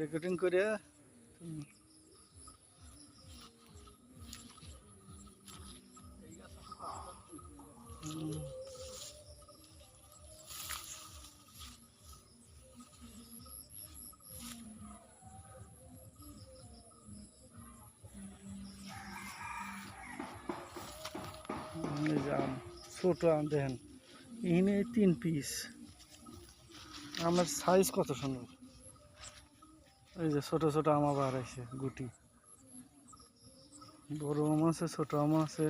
Recording করে ছোট আম দেখেন এখানে 3 পিস আমের সাইজ কত সুন্দর। এই যে ছোট ছোট আম আবার আছে গুটি, বড় আম আছে ছোট আম আছে।